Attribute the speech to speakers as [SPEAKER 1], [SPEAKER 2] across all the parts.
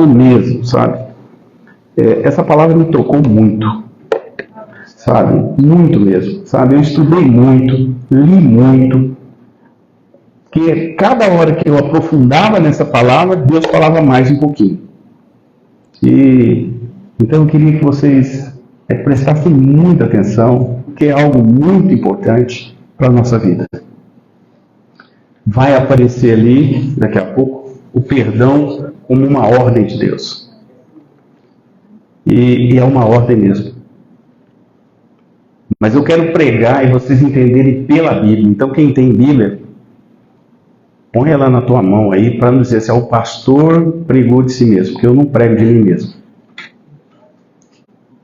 [SPEAKER 1] mesmo, sabe? Essa palavra me tocou muito, sabe? Muito mesmo, sabe? Eu estudei muito, li muito, porque cada hora que eu aprofundava nessa palavra, Deus falava mais um pouquinho. Então eu queria que vocês prestassem muita atenção, porque é algo muito importante para a nossa vida. Vai aparecer ali, daqui a pouco, o perdão como uma ordem de Deus. E é uma ordem mesmo. Mas eu quero pregar e vocês entenderem pela Bíblia. Então quem tem Bíblia, põe ela na tua mão aí para não dizer se o pastor pregou de si mesmo, porque eu não prego de mim mesmo.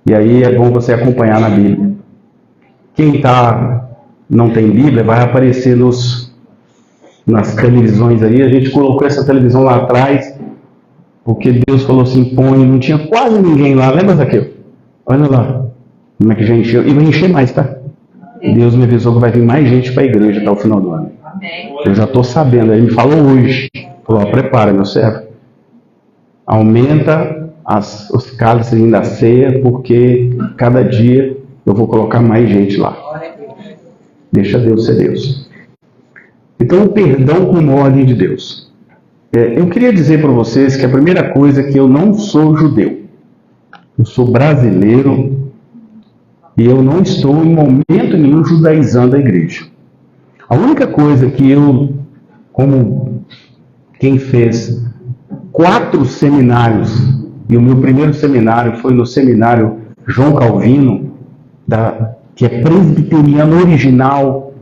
[SPEAKER 1] E aí é bom você acompanhar na Bíblia. Quem não tem Bíblia vai aparecer nas televisões aí. A gente colocou essa televisão lá atrás, porque Deus falou assim, põe, não tinha quase ninguém lá. Lembra daquilo? Olha lá, como é que já encheu. E vai encher mais, tá? Deus me avisou que vai vir mais gente para a igreja até o final do ano. Eu já estou sabendo, ele me falou hoje. Falou, prepara, meu servo. Aumenta os cálices da ceia, porque cada dia eu vou colocar mais gente lá. Deixa Deus ser Deus. Então, o perdão como ordem de Deus. Eu queria dizer para vocês que a primeira coisa é que eu não sou judeu. Eu sou brasileiro e eu não estou em momento nenhum judaizando a igreja. A única coisa que eu, como quem fez 4 seminários, e o meu primeiro seminário foi no seminário João Calvino, que é presbiteriano original,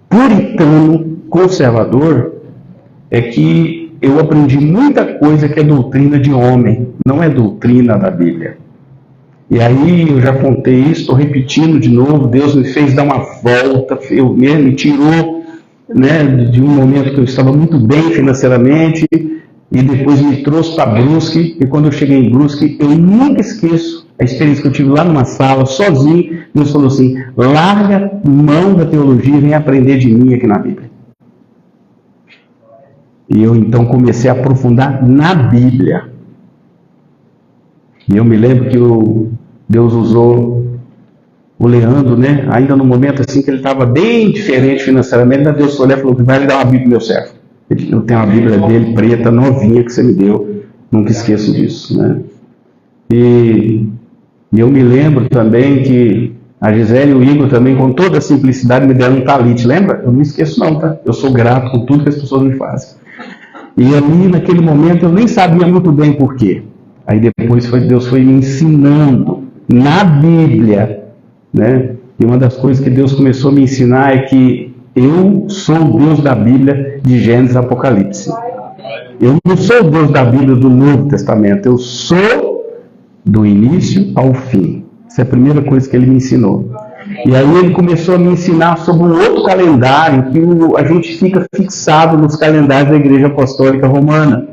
[SPEAKER 1] puritano, conservador, é que eu aprendi muita coisa que é doutrina de homem, não é doutrina da Bíblia. E aí eu já contei isso, estou repetindo de novo, Deus me fez dar uma volta, me tirou, né, de um momento que eu estava muito bem financeiramente, e depois me trouxe para Brusque, e quando eu cheguei em Brusque, eu nunca esqueço a experiência que eu tive lá numa sala, sozinho. Deus falou assim, larga mão da teologia e vem aprender de mim aqui na Bíblia. E eu então comecei a aprofundar na Bíblia. E eu me lembro que Deus usou o Leandro, né? Ainda no momento assim que ele estava bem diferente financeiramente, Deus olhou e falou, vai lhe dar uma Bíblia, meu servo. Eu tenho a Bíblia dele, preta, novinha, que você me deu. Nunca esqueço disso, né? E eu me lembro também que a Gisele e o Igor também, com toda a simplicidade, me deram um talite. Lembra? Eu não esqueço não, tá? Eu sou grato por tudo que as pessoas me fazem. E ali, naquele momento, eu nem sabia muito bem por quê. Aí depois Deus foi me ensinando na Bíblia, né? E uma das coisas que Deus começou a me ensinar é que eu sou o Deus da Bíblia de Gênesis e Apocalipse. Eu não sou o Deus da Bíblia do Novo Testamento. Eu sou do início ao fim. Essa é a primeira coisa que ele me ensinou. E aí ele começou a me ensinar sobre um outro calendário que a gente fica fixado nos calendários da Igreja Apostólica Romana.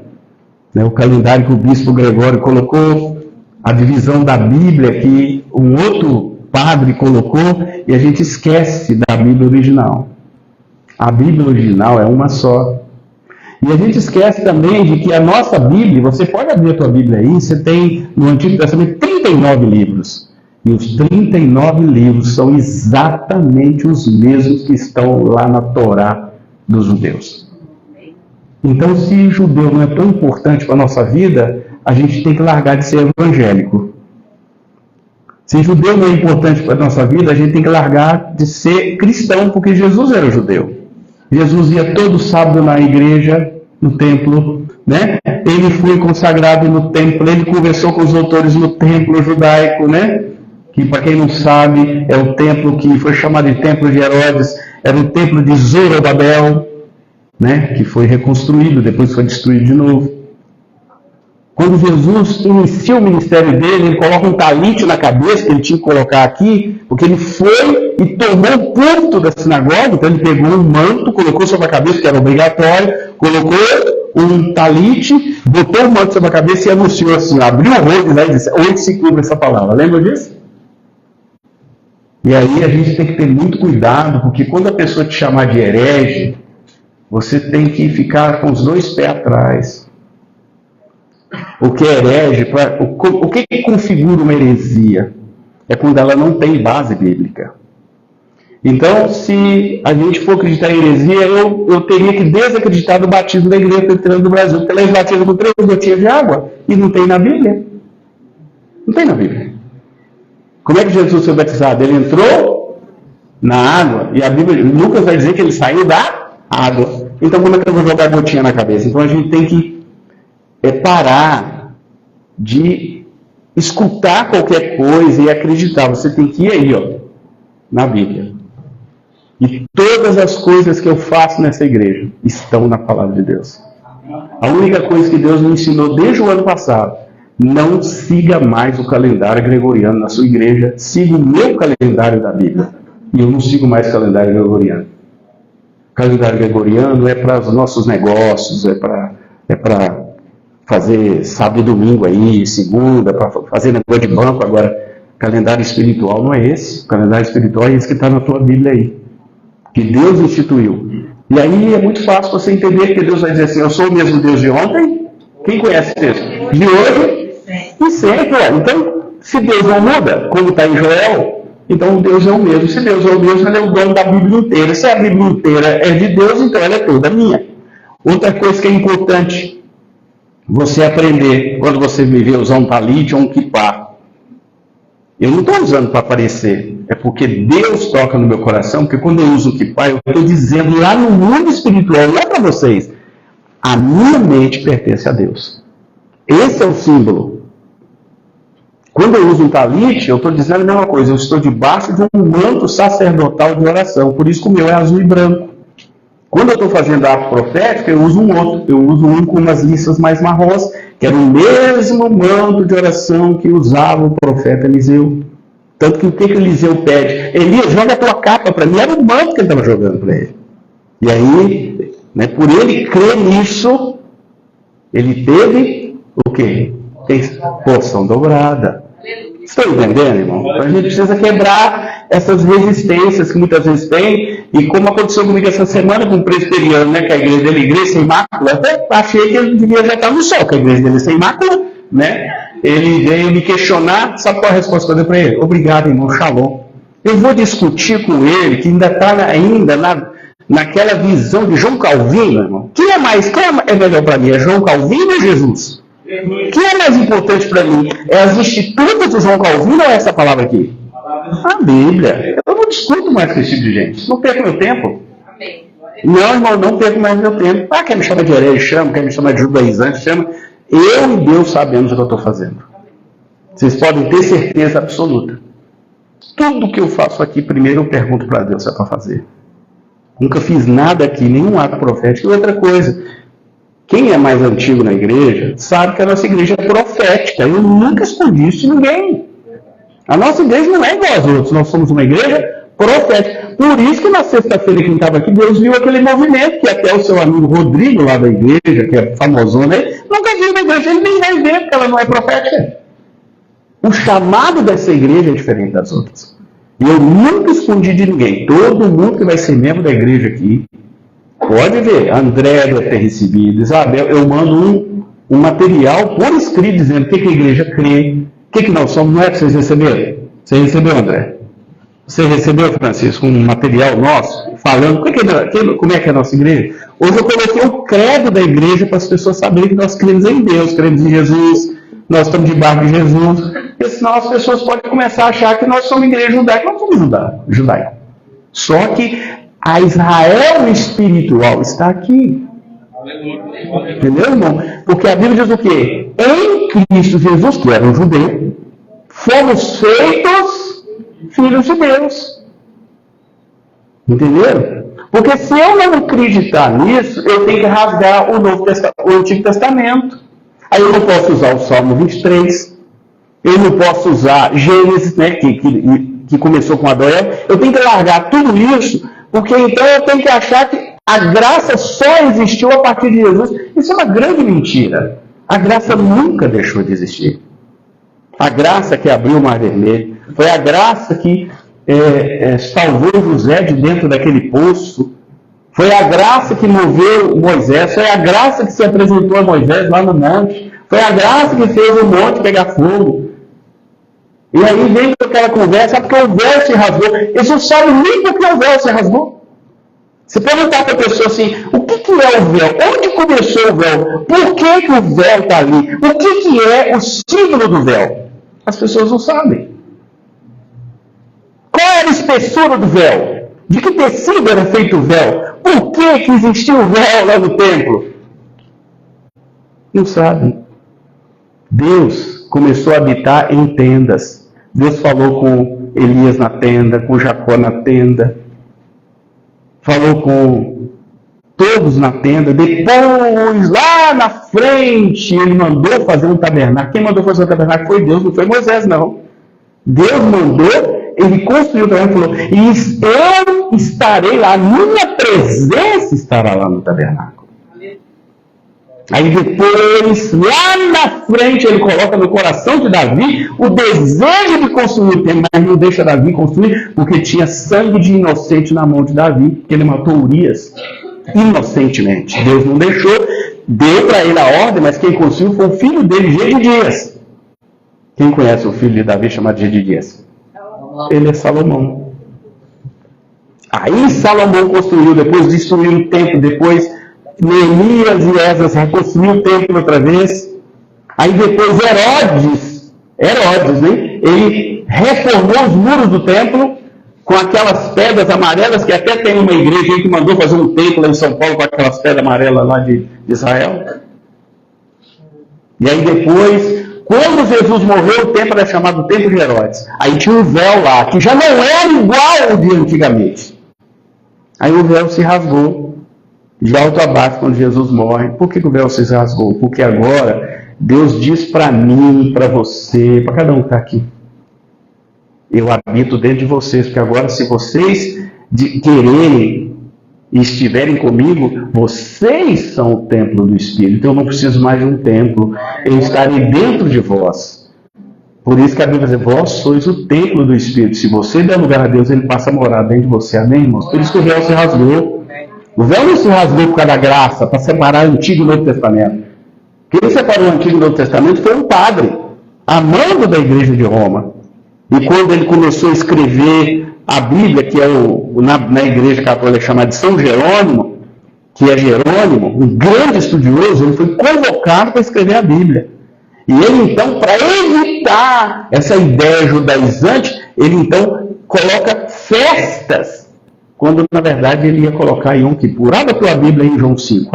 [SPEAKER 1] O calendário que o Bispo Gregório colocou, a divisão da Bíblia que um outro padre colocou, e a gente esquece da Bíblia original. A Bíblia original é uma só. E a gente esquece também de que a nossa Bíblia, você pode abrir a tua Bíblia aí, você tem no Antigo Testamento 39 livros. E os 39 livros são exatamente os mesmos que estão lá na Torá dos judeus. Então, se judeu não é tão importante para a nossa vida, a gente tem que largar de ser evangélico. Se judeu não é importante para a nossa vida, a gente tem que largar de ser cristão, porque Jesus era judeu. Jesus ia todo sábado na igreja, no templo, né? Ele foi consagrado no templo, ele conversou com os doutores no templo judaico, né? Que, para quem não sabe, é o templo que foi chamado de Templo de Herodes, era o templo de Zorobabel, né? Que foi reconstruído, depois foi destruído de novo. Quando Jesus inicia o ministério dele, ele coloca um talite na cabeça, que ele tinha que colocar aqui, porque ele foi e tomou o púlpito da sinagoga. Então ele pegou um manto, colocou sobre a cabeça, que era obrigatório, colocou um talite, botou o manto sobre a cabeça e anunciou assim, abriu o rosto e disse, onde se cumpre essa palavra? Lembra disso? E aí a gente tem que ter muito cuidado, porque quando a pessoa te chamar de herege, você tem que ficar com os 2 pés atrás. O que é herege, o que configura uma heresia? É quando ela não tem base bíblica. Então, se a gente for acreditar em heresia, eu teria que desacreditar do batismo da Igreja Presbiteriana do Brasil, porque eles batizam com 3 gotinhas de água e não tem na Bíblia. Não tem na Bíblia. Como é que Jesus foi batizado? Ele entrou na água, e a Bíblia, Lucas vai dizer que ele saiu da água. Então, como é que eu vou jogar gotinha na cabeça? Então, a gente tem que parar de escutar qualquer coisa e acreditar. Você tem que ir aí, ó, na Bíblia. E todas as coisas que eu faço nessa igreja estão na palavra de Deus. A única coisa que Deus me ensinou desde o ano passado: não siga mais o calendário gregoriano na sua igreja, siga o meu calendário da Bíblia. E eu não sigo mais o calendário gregoriano. O calendário gregoriano é para os nossos negócios, é para fazer sábado e domingo aí, segunda, para fazer negócio de banco. Agora, calendário espiritual não é esse. O calendário espiritual é esse que está na tua Bíblia aí, que Deus instituiu. E aí é muito fácil você entender que Deus vai dizer assim: eu sou o mesmo Deus de ontem. Quem conhece Deus? De hoje e sempre. Então, se Deus não muda, como está em Joel, então Deus é o mesmo. Se Deus é o mesmo, ele é o dono da Bíblia inteira. Se a Bíblia inteira é de Deus, então ela é toda minha. Outra coisa que é importante você aprender quando você me vê usar um talit ou um kippah. Eu não estou usando para aparecer, é porque Deus toca no meu coração, porque quando eu uso o kippah, eu estou dizendo lá no mundo espiritual, lá para vocês, a minha mente pertence a Deus. Esse é o símbolo. Quando eu uso um talit, eu estou dizendo a mesma coisa, eu estou debaixo de um manto sacerdotal de oração, por isso que o meu é azul e branco. Quando eu estou fazendo ato profético, eu uso um outro, eu uso um com umas listas mais marrons, que era o mesmo manto de oração que usava o profeta Eliseu. Tanto que o que Eliseu pede? Elias, joga a tua capa para mim. Era o manto que ele estava jogando para ele. E aí, né, por ele crer nisso, ele teve o quê? Porção dobrada. Estão entendendo, irmão? Então a gente precisa quebrar essas resistências que muitas vezes tem. E como aconteceu comigo essa semana com o presbiteriano, né, que a igreja dele é igreja sem mácula, até achei que ele devia já estar no céu, que a igreja dele é sem mácula, né? Ele veio me questionar, sabe qual a resposta que eu dei para ele? Obrigado, irmão, shalom. Eu vou discutir com ele, que ainda está naquela visão de João Calvino, irmão. Quem é melhor para mim? É João Calvino ou Jesus? Quem é mais importante para mim? É as institutas do João Calvino ou é essa palavra aqui? A Bíblia. Eu não discuto mais com esse tipo de gente. Não perco meu tempo. Não, irmão, não perco mais meu tempo. Ah, quer me chamar de herege? Chama. Quer me chamar de judaizante? Chama. Eu e Deus sabemos o que eu estou fazendo. Vocês podem ter certeza absoluta. Tudo que eu faço aqui, primeiro eu pergunto para Deus se é para fazer. Nunca fiz nada aqui, nenhum ato profético. E outra coisa, quem é mais antigo na igreja sabe que a nossa igreja é profética. Eu nunca escondi isso de ninguém. A nossa igreja não é igual às outras. Nós somos uma igreja profética. Por isso que na sexta-feira que estava aqui, Deus viu aquele movimento que até o seu amigo Rodrigo lá da igreja, que é famosão, né? Nunca viu na igreja, ele nem vai ver porque ela não é profética. O chamado dessa igreja é diferente das outras. E eu nunca escondi de ninguém. Todo mundo que vai ser membro da igreja aqui, pode ver, André deve ter recebido, Isabel, eu mando um material por escrito dizendo o que a igreja crê, o que nós somos. Não é que vocês receberam? Você recebeu, André? Você recebeu, Francisco, um material nosso falando como é que é a nossa igreja? Hoje eu coloquei o credo da igreja para as pessoas saberem que nós cremos em Deus, cremos em Jesus, nós estamos debaixo de Jesus, porque senão as pessoas podem começar a achar que nós somos igreja judaica. Nós somos judaico. Só que a Israel espiritual está aqui. Entendeu, irmão? Porque a Bíblia diz o quê? Em Cristo Jesus, que era um judeu, fomos feitos filhos de Deus. Entenderam? Porque se eu não acreditar nisso, eu tenho que rasgar o Antigo Testamento. Aí eu não posso usar o Salmo 23, eu não posso usar Gênesis, né, que começou com Adão. Eu tenho que largar tudo isso, porque então eu tenho que achar que a graça só existiu a partir de Jesus. Isso é uma grande mentira. A graça nunca deixou de existir. A graça que abriu o Mar Vermelho, foi a graça que salvou José de dentro daquele poço, foi a graça que moveu Moisés, foi a graça que se apresentou a Moisés lá no monte, Foi a graça que fez o monte pegar fogo. E aí vem com aquela conversa, porque o véu se rasgou. Eles não sabem nem por que o véu se rasgou. Se perguntar para a pessoa assim, o que é o véu? Onde começou o véu? Por que o véu está ali? O que é o símbolo do véu? As pessoas não sabem. Qual era a espessura do véu? De que tecido era feito o véu? Por que existia o véu lá no templo? Não sabem. Deus começou a habitar em tendas. Deus falou com Elias na tenda, com Jacó na tenda. Falou com todos na tenda. Depois, lá na frente, ele mandou fazer um tabernáculo. Quem mandou fazer o tabernáculo foi Deus, não foi Moisés, não. Deus mandou, ele construiu o tabernáculo e falou, e eu estarei lá, a minha presença estará lá no tabernáculo. Aí depois, lá na frente, ele coloca no coração de Davi o desejo de construir o templo, mas não deixa Davi construir, porque tinha sangue de inocente na mão de Davi, que ele matou Urias inocentemente. Deus não deixou, deu para ele a ordem, mas quem construiu foi o filho dele, Gedidias. Quem conhece o filho de Davi chamado Gedidias? Ele é Salomão. Aí Salomão construiu, depois destruiu o templo, depois Neemias e Esdras reconstruiu o templo outra vez. Aí depois Herodes, né? Ele reformou os muros do templo com aquelas pedras amarelas, que até tem uma igreja aí que mandou fazer um templo lá em São Paulo com aquelas pedras amarelas lá de Israel. E aí depois, quando Jesus morreu, o templo era chamado Templo de Herodes. Aí tinha um véu lá, que já não era igual ao de antigamente. Aí o véu se rasgou. De alto a baixo, quando Jesus morre. Por que o véu se rasgou? Porque agora Deus diz para mim, para você, para cada um que está aqui, eu habito dentro de vocês, porque agora se vocês quererem e estiverem comigo, vocês são o templo do Espírito. Então eu não preciso mais de um templo, eu estarei dentro de vós. Por isso que a Bíblia diz, vós sois o templo do Espírito. Se você der lugar a Deus, ele passa a morar dentro de você. Amém, irmãos? Por isso que o véu se rasgou. O véu não se rasgou por causa da graça, para separar o Antigo e o Novo Testamento. Quem separou o Antigo e o Novo Testamento foi um padre, amando da igreja de Roma. E quando ele começou a escrever a Bíblia, que é na igreja católica chamada de São Jerônimo, que é Jerônimo, um grande estudioso, ele foi convocado para escrever a Bíblia. E ele então, para evitar essa ideia judaizante, ele então coloca festas, quando na verdade ele ia colocar Yom Kippur. Abra a tua Bíblia em João 5.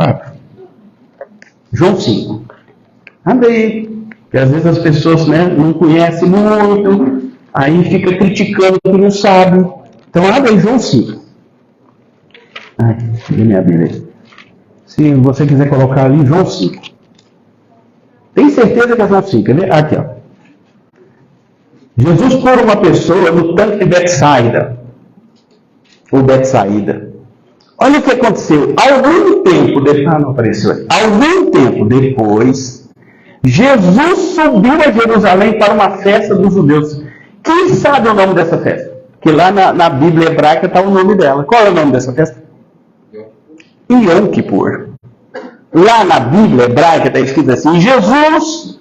[SPEAKER 1] João 5. Abre aí. Porque às vezes as pessoas não conhecem muito, aí fica criticando o que não sabe. Então abre aí João 5. Cadê minha Bíblia? Se você quiser colocar ali, João 5. Tem certeza que é João 5? Aqui, ó. Jesus cura uma pessoa no tanque de Betsaida. Ou Betsaída. Olha o que aconteceu. Algum tempo depois. Não apareceu aí. Algum tempo depois, Jesus subiu a Jerusalém para uma festa dos judeus. Quem sabe o nome dessa festa? Que lá na Bíblia hebraica está o nome dela. Qual é o nome dessa festa? Yom Kippur. Lá na Bíblia hebraica está escrito assim: Jesus,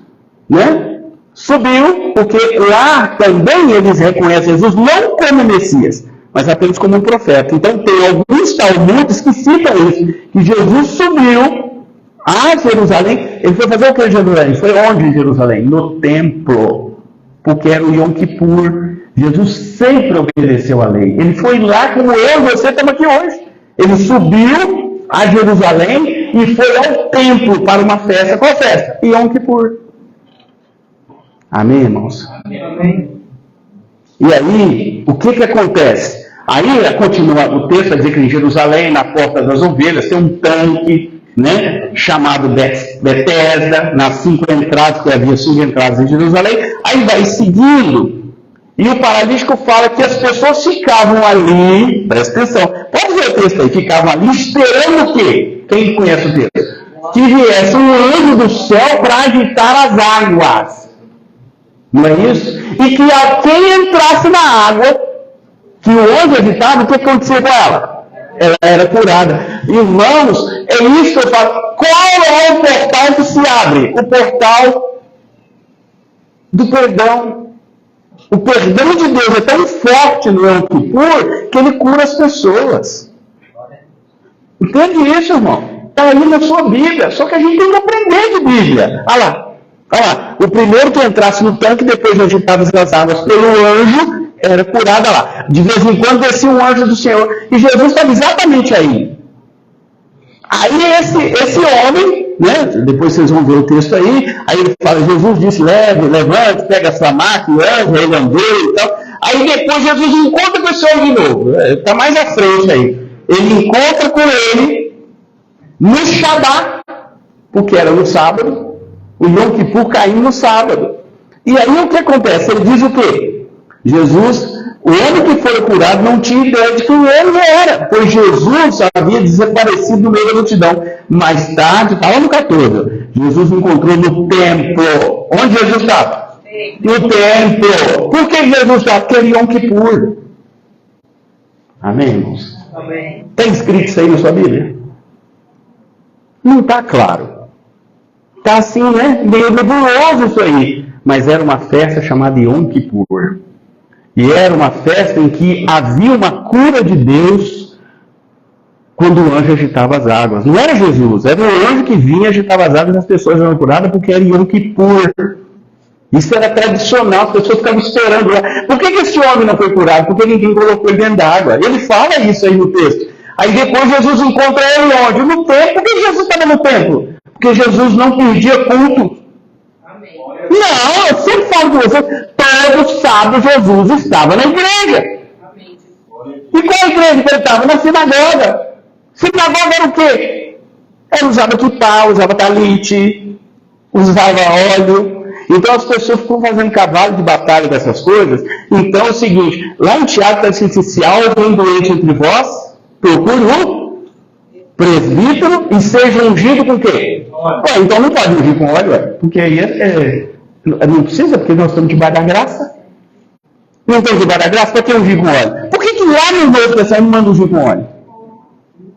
[SPEAKER 1] subiu, porque lá também eles reconhecem Jesus não como Messias, mas apenas como um profeta. Então tem alguns talmudes que citam isso, que Jesus subiu a Jerusalém. Ele foi fazer o que em Jerusalém? Foi onde em Jerusalém? No templo, porque era o Yom Kippur. Jesus sempre obedeceu a lei. Ele foi lá como eu e você estamos aqui hoje. Ele subiu a Jerusalém e foi ao templo para uma festa. Qual festa? Yom Kippur. Amém, irmãos? Amém. E aí, o que acontece? Aí continua o texto a dizer que em Jerusalém, na Porta das Ovelhas, tem um tanque, chamado Betesda, nas 5 entradas, que havia 5 entradas em Jerusalém. Aí vai seguindo, e o paralítico fala que as pessoas ficavam ali, presta atenção, pode ver o texto aí, ficavam ali esperando o quê? Quem conhece o texto? Que viesse um anjo do céu para agitar as águas. Não é isso? E que a quem entrasse na água, que o anjo agitava, o que acontecia com ela? ela era curada. Irmãos, é isso que eu falo. Qual é o portal que se abre? O portal do perdão. O perdão de Deus é tão forte no Yom Kippur que ele cura as pessoas. Entende isso, irmão? Está aí na sua Bíblia. Só que a gente tem que aprender de Bíblia. Olha lá. Olha lá. O primeiro que entrasse no tanque, depois de agitadas as águas pelo anjo, era curado. Olha lá. De vez em quando descia um anjo do Senhor. E Jesus estava exatamente aí. Aí esse homem, né? Depois vocês vão ver o texto aí ele fala, Jesus disse, levante, pega a sua maca, o anjo, ele andou e tal. Aí depois Jesus encontra com esse homem de novo. Está mais à frente aí. Ele encontra com ele no Shabat, porque era no sábado, o Yom Kippur caiu no sábado. E aí o que acontece? Ele diz o quê? Jesus, o homem que foi curado não tinha ideia de quem ele era, pois Jesus havia desaparecido no meio da multidão. Mais tarde, está lá no 14, Jesus encontrou no templo. Onde Jesus estava? No templo. Por que Jesus estava? Porque era Yom Kippur. Amém, irmãos?
[SPEAKER 2] Amém.
[SPEAKER 1] Tem escrito isso aí na sua Bíblia? Não está claro. Está assim, né? Meio nebuloso isso aí. Mas era uma festa chamada Yom Kippur. E era uma festa em que havia uma cura de Deus quando o anjo agitava as águas. Não era Jesus, era o anjo que vinha, agitava as águas e as pessoas eram curadas porque era Yom Kippur. Isso era tradicional, as pessoas ficavam esperando lá. Por que esse homem não foi curado? Porque ninguém colocou ele dentro d'água. Ele fala isso aí no texto. Aí depois Jesus encontra ele onde? No templo. Por que Jesus estava no templo? Porque Jesus não perdia culto.
[SPEAKER 2] Amém.
[SPEAKER 1] Não, eu sempre falo com você, todo sábado Jesus estava na igreja.
[SPEAKER 2] Amém.
[SPEAKER 1] E qual igreja que ele estava? Na sinagoga. Sinagoga era o quê? Ele usava kippá, usava talite, usava óleo. Então as pessoas ficam fazendo cavalo de batalha dessas coisas. Então é o seguinte, lá em Tiago está escrito, se há alguém doente entre vós, procure um presbítero e seja ungido com o quê? Ué, então não pode ungir com óleo, porque aí não precisa, porque nós estamos debaixo da graça. Não estamos debaixo da graça, para que ungir com óleo? Por que lá no Novo Testamento não manda ungir com óleo?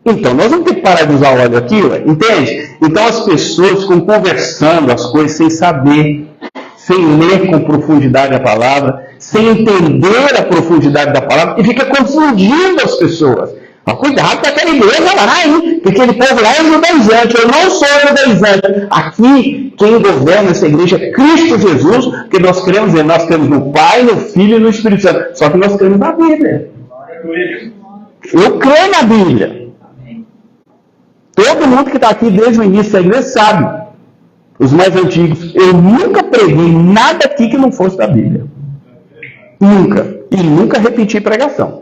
[SPEAKER 1] Então, nós vamos ter que parar de usar óleo aqui, entende? Então as pessoas ficam conversando as coisas sem saber, sem ler com profundidade a palavra, sem entender a profundidade da palavra, e fica confundindo as pessoas. Mas cuidado com aquela igreja lá, hein? Porque aquele povo lá é judaizante, eu não sou judaizante. Aqui, quem governa essa igreja é Cristo Jesus, porque nós cremos no Pai, no Filho e no Espírito Santo. Só que nós cremos na Bíblia. Eu creio na Bíblia. Todo mundo que está aqui desde o início da igreja sabe. Os mais antigos. Eu nunca preguei nada aqui que não fosse da Bíblia. Nunca. E nunca repeti pregação.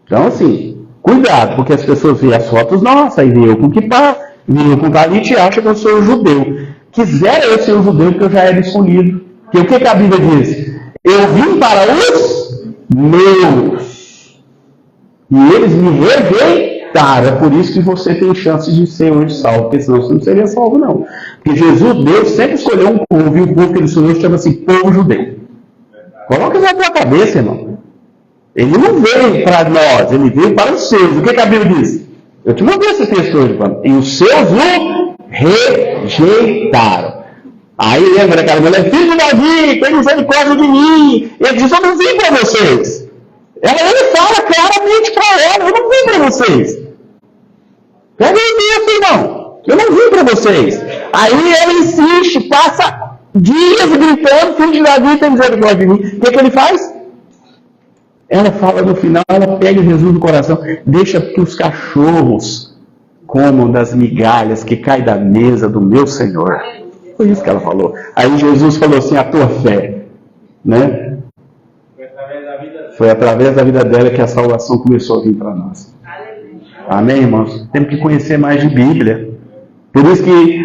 [SPEAKER 1] Então, assim, cuidado, porque as pessoas veem as fotos nossas, aí veem eu com kippá, veem eu com talite e acham que eu sou judeu. Quisera eu ser um judeu, porque eu já era escolhido. Porque o que a Bíblia diz? Eu vim para os meus. E eles me rejeitaram. É por isso que você tem chance de ser hoje salvo, porque senão você não seria salvo, não. Porque Jesus, Deus, sempre escolheu um povo, e o povo que ele escolheu chama-se povo judeu. Coloca isso na tua cabeça, irmão. Ele não veio para nós, ele veio para os seus. O que a Bíblia diz? Eu te mandei esse texto hoje, mano. E os seus o rejeitaram. Aí lembra daquela mulher, filho de Davi, tem misericórdia de mim. Ele diz, eu não vim para vocês. Ele fala claramente para ela, eu não vim para vocês. Pega isso, irmão. Eu não vim para vocês. Aí ele insiste, passa dias gritando, filho de Davi, tem misericórdia de mim. O que ele faz? Ela fala no final, ela pega Jesus no coração, deixa que os cachorros comam das migalhas que caem da mesa do meu Senhor. Foi isso que ela falou. Aí Jesus falou assim, a tua fé, né? Foi através da vida dela que a salvação começou a vir para nós. Amém, irmãos? Temos que conhecer mais de Bíblia. Por isso que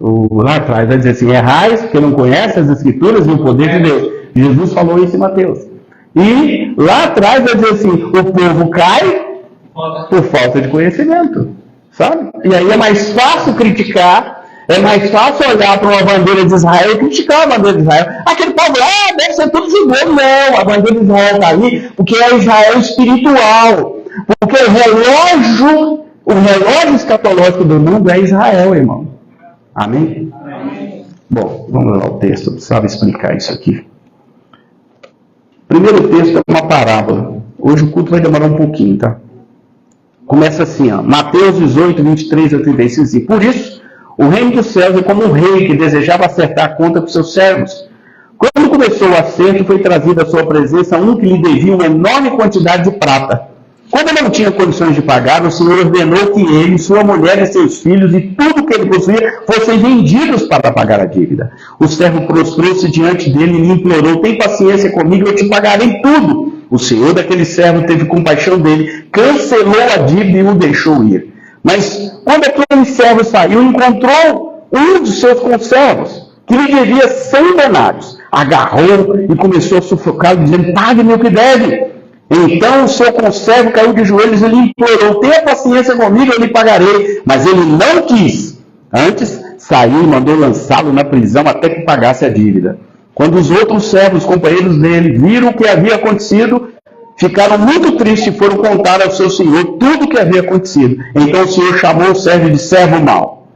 [SPEAKER 1] lá atrás vai dizer assim, errais porque não conhece as Escrituras e o poder de Deus. Jesus falou isso em Mateus. E lá atrás vai dizer assim, o povo cai por falta de conhecimento. Sabe? E aí é mais fácil criticar, É mais fácil olhar para uma bandeira de Israel e criticar a bandeira de Israel. Aquele povo lá deve ser tudo judeu. Não, a bandeira de Israel está ali porque é Israel espiritual. Porque o relógio escatológico do mundo é Israel, irmão. Amém? Amém. Bom, vamos lá o texto. Eu precisava explicar isso aqui. Primeiro texto é uma parábola. Hoje o culto vai demorar um pouquinho, tá? Começa assim, ó. Mateus 18, 23 a 35. Assim, por isso, o reino dos céus é como um rei que desejava acertar a conta com seus servos. Quando começou o acerto, foi trazido à sua presença um que lhe devia uma enorme quantidade de prata. Quando não tinha condições de pagar, o Senhor ordenou que ele, sua mulher e seus filhos e tudo que ele possuía fossem vendidos para pagar a dívida. O servo prostrou-se diante dele e lhe implorou: tem paciência comigo, eu te pagarei tudo. O Senhor daquele servo teve compaixão dele, cancelou a dívida e o deixou ir. Mas quando aquele servo saiu, encontrou um dos seus conservos, que lhe devia 100 denários. Agarrou e começou a sufocá-lo, dizendo: pague-me o que deve. Então o seu conservo caiu de joelhos e lhe implorou: tenha paciência comigo, eu lhe pagarei. Mas ele não quis. Antes, saiu e mandou lançá-lo na prisão até que pagasse a dívida. Quando os outros servos, companheiros dele, viram o que havia acontecido, ficaram muito tristes e foram contar ao seu senhor tudo o que havia acontecido. Então o senhor chamou o servo de servo mau.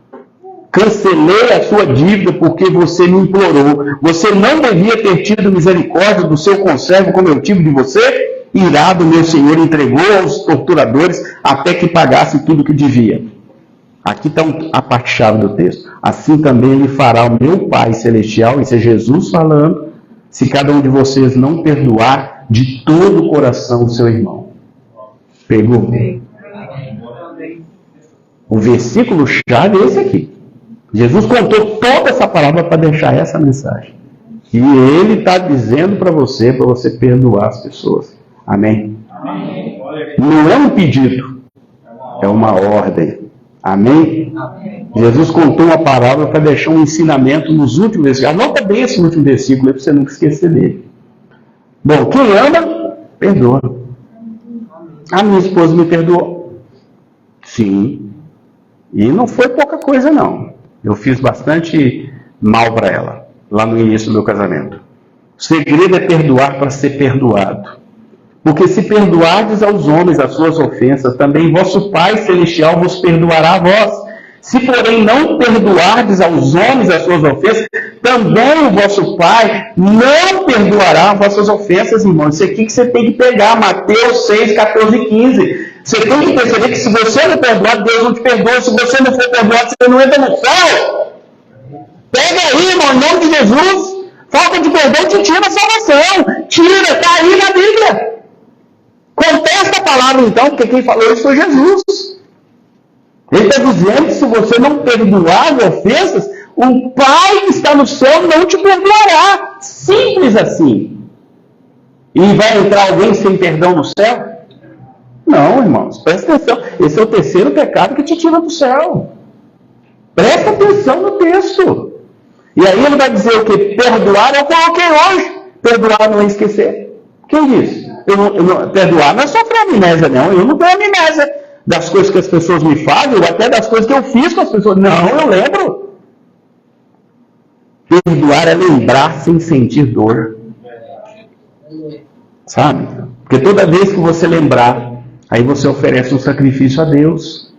[SPEAKER 1] Cancelei a sua dívida porque você me implorou. Você não devia ter tido misericórdia do seu conservo como eu tive de você? Irado, meu senhor entregou aos torturadores até que pagasse tudo o que devia. Aqui está a parte-chave do texto. Assim também ele fará o meu Pai Celestial, isso é Jesus falando, se cada um de vocês não perdoar de todo o coração o seu irmão. Pegou? O versículo-chave é esse aqui. Jesus contou toda essa palavra para deixar essa mensagem. E ele está dizendo para você perdoar as pessoas. Amém? Amém? Não é um pedido, é uma ordem. Amém? Amém. Jesus contou uma parábola para deixar um ensinamento nos últimos versículos. Anota bem esse último versículo para você nunca esquecer dele. Bom, quem ama, perdoa. A minha esposa me perdoou. Sim. E não foi pouca coisa, não. Eu fiz bastante mal para ela, lá no início do meu casamento. O segredo é perdoar para ser perdoado. Porque se perdoardes aos homens as suas ofensas, também vosso Pai Celestial vos perdoará a vós. Se, porém, não perdoardes aos homens as suas ofensas, também o vosso Pai não perdoará as vossas ofensas, irmãos. Isso aqui que você tem que pegar, Mateus 6, 14 e 15. Você tem que perceber que se você não perdoar, Deus não te perdoa. Se você não for perdoado, você não entra no céu. Pega aí, irmão, em nome de Jesus. Falta de perdão te tira a salvação. Tira, está aí na Bíblia. Contesta a palavra então, porque quem falou isso foi Jesus. Ele está dizendo que se você não perdoar as ofensas, o Pai que está no céu não te perdoará. Simples assim. E vai entrar alguém sem perdão no céu? Não, irmãos, presta atenção. Esse é o terceiro pecado que te tira do céu. Presta atenção no texto. E aí ele vai dizer o que? Perdoar eu coloquei hoje. Perdoar não é esquecer. Quem disse? Perdoar não é sofrer amnésia, não. Eu não tenho amnésia das coisas que as pessoas me fazem, ou até das coisas que eu fiz com as pessoas. Não, eu lembro. Perdoar é lembrar sem sentir dor. Sabe? Porque toda vez que você lembrar, aí você oferece um sacrifício a Deus.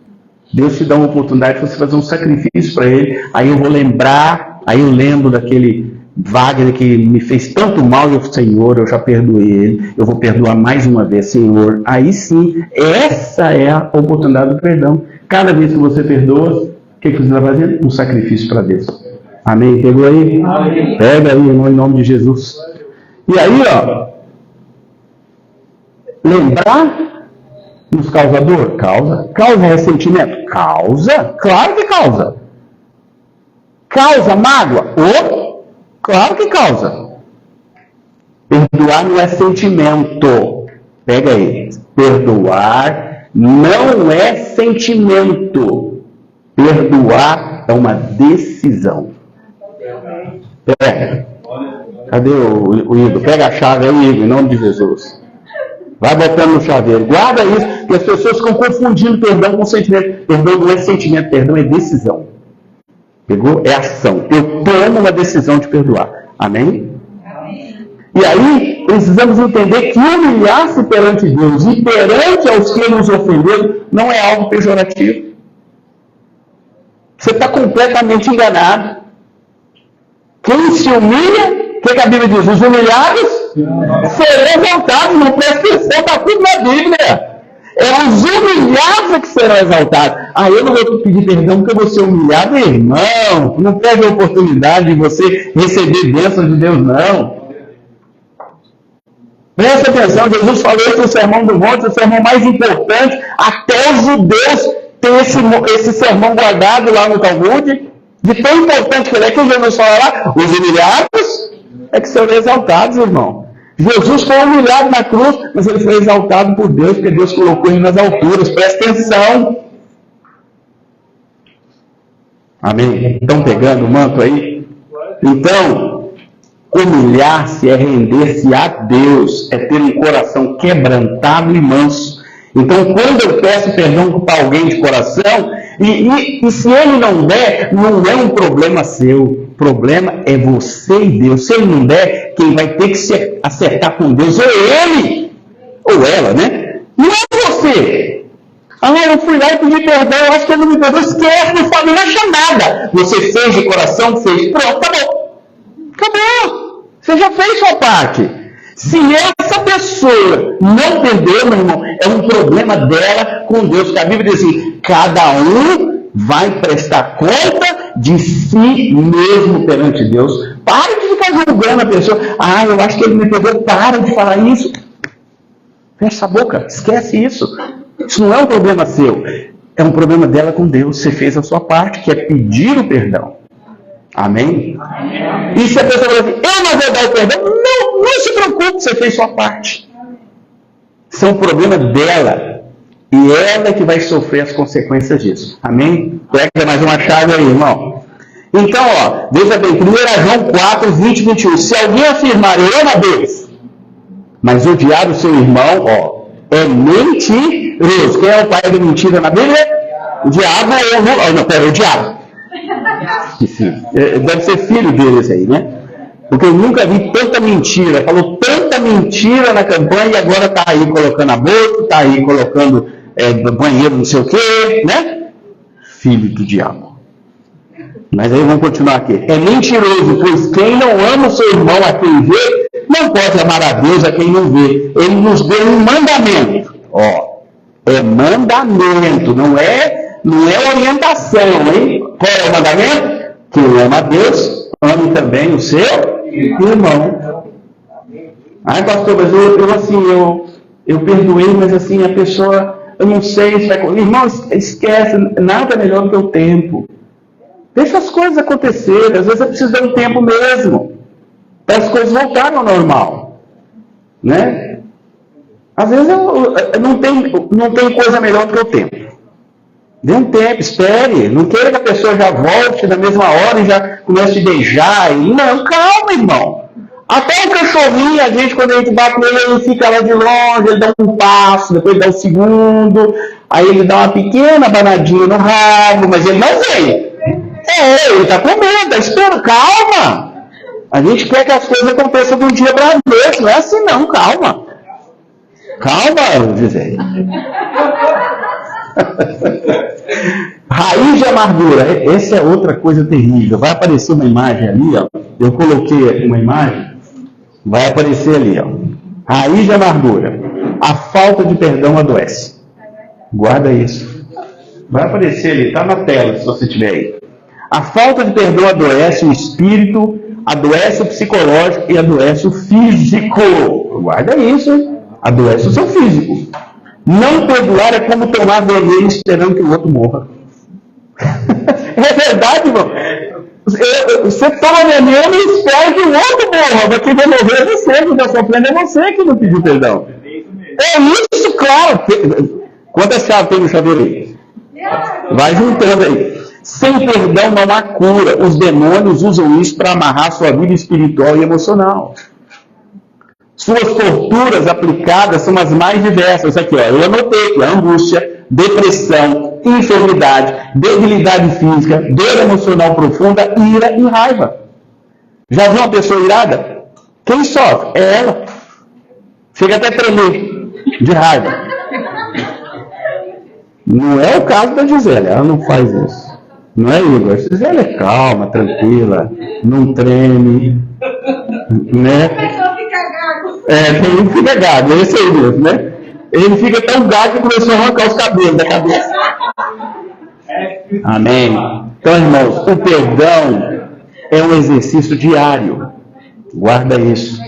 [SPEAKER 1] Deus te dá uma oportunidade de você fazer um sacrifício para Ele. Aí eu vou lembrar, aí eu lembro daquele Wagner que me fez tanto mal, e eu, Senhor, eu já perdoei ele, eu vou perdoar mais uma vez, Senhor. Aí sim, essa é a oportunidade do perdão. Cada vez que você perdoa, o que você está fazendo? Um sacrifício para Deus. Amém? Pegou aí? Amém. Pega aí, irmão, em nome de Jesus. E aí, ó, lembrar nos causa dor? Causa. Causa ressentimento? Causa. Claro que causa. Causa mágoa? Claro que causa. Perdoar não é sentimento. Pega aí. Perdoar não é sentimento. Perdoar é uma decisão. Pega. Cadê o Igor? Pega a chave, é o Igor, em nome de Jesus. Vai botando no chaveiro. Guarda isso, porque as pessoas ficam confundindo perdão com sentimento. Perdão não é sentimento, perdão é decisão. Pegou? É ação. Eu tomo uma decisão de perdoar. Amém? E aí, precisamos entender que humilhar-se perante Deus e perante aos que nos ofenderam não é algo pejorativo. Você está completamente enganado. Quem se humilha, o que a Bíblia diz? Os humilhados serão exaltados. Não presta atenção, está tudo na Bíblia. É os humilhados que serão exaltados. Eu não vou pedir perdão porque eu vou ser humilhado, irmão. Não perde a oportunidade de você receber bênçãos de Deus, não. Presta atenção, Jesus falou isso no Sermão do Monte, o sermão mais importante. Até os judeus têm esse sermão guardado lá no Talmud. De tão importante que ele é, que Jesus fala lá, os humilhados é que serão exaltados, irmão. Jesus foi humilhado na cruz, mas ele foi exaltado por Deus, porque Deus colocou ele nas alturas. Presta atenção. Amém? Estão pegando o manto aí? Então, humilhar-se é render-se a Deus, é ter um coração quebrantado e manso. Então, quando eu peço perdão para alguém de coração, e se ele não der, não é um problema seu. O problema é você e Deus. Se ele não der, quem vai ter que se acertar com Deus é ele. Ou ela, né? Não é você. Eu fui lá e pedi perdão, eu acho que ele não me perdoou. Esquece, não fala, não acha nada. Você fez de coração, fez. Pronto, acabou. Acabou. Você já fez sua parte. Se essa pessoa não perdeu, meu irmão, é um problema dela com Deus. Porque a Bíblia diz assim, cada um vai prestar conta de si mesmo perante Deus. Para de ficar julgando a pessoa. Eu acho que ele me perdoou. Para de falar isso. Fecha a boca, esquece isso. Isso não é um problema seu. É um problema dela com Deus. Você fez a sua parte, que é pedir o perdão. Amém? E se a pessoa fala assim, eu não vou dar o perdão, não se preocupe, você fez sua parte. Isso é um problema dela. E ela é que vai sofrer as consequências disso. Amém? Pega mais uma chave aí, irmão. Então, veja bem, 1 João 4, 20 e 21. Se alguém afirmar, eu amo a Deus, mas odiar o seu irmão, é mentiroso. Quem é o pai da mentira na Bíblia? O diabo o diabo. Deve ser filho deles aí, né? Porque eu nunca vi tanta mentira. Falou tanta mentira na campanha e agora está aí colocando aborto, está aí colocando banheiro não sei o quê, né? Filho do diabo. Mas aí vamos continuar aqui. É mentiroso, pois quem não ama o seu irmão a quem vê, não pode amar a Deus a quem não vê. Ele nos deu um mandamento. É mandamento, não é orientação, hein? Qual é o mandamento? Quem ama a Deus, ame também o seu irmão. Pastor, mas eu perdoei, mas assim, a pessoa, eu não sei se vai... Irmão, esquece, nada melhor do que o tempo. Deixa as coisas acontecerem, às vezes é preciso dar um tempo mesmo, para as coisas voltarem ao normal. Né? Às vezes não tem coisa melhor do que o tempo. Dê um tempo, espere. Não queira que a pessoa já volte na mesma hora e já comece a te beijar. Não, calma, irmão. Até o cachorrinho, a gente, quando a gente bate nele, ele fica lá de longe, ele dá um passo, depois dá um segundo, aí ele dá uma pequena banadinha no rabo, mas ele não vem. Ele está com medo, está esperando. Calma. A gente quer que as coisas aconteçam de um dia para o outro. Não é assim não, calma. Calma, Gisele. Raiz de amargura. Essa é outra coisa terrível. Vai aparecer uma imagem ali, eu coloquei aqui uma imagem, vai aparecer ali, raiz de amargura. A falta de perdão adoece. Guarda isso. Vai aparecer ali, está na tela se você tiver aí. A falta de perdão adoece o espírito, adoece o psicológico e adoece o físico. Guarda isso. Adoece o seu físico. Não perdoar é como tomar veneno esperando que o outro morra. É verdade, irmão. Você toma veneno e espera que o outro morra. Mas quem vai morrer é você, quem está sofrendo é você que não pediu perdão. É isso, claro. Quantas chaves tem no chaveiro aí? Vai juntando aí. Sem perdão não há cura. Os demônios usam isso para amarrar sua vida espiritual e emocional. Suas torturas aplicadas são as mais diversas. Aqui, eu anotei aqui, angústia, depressão, enfermidade, debilidade física, dor emocional profunda, ira e raiva. Já viu uma pessoa irada? Quem sofre? É ela. Chega até a tremer de raiva. Não é o caso da Gisele, ela não faz isso. Não é, Igor? A Gisele é calma, tranquila, não treme, né? Tem um que fica gago, é esse aí mesmo, né? Ele fica tão gago que começou a arrancar os cabelos da cabeça. Amém? Então, irmãos, o perdão é um exercício diário. Guarda isso.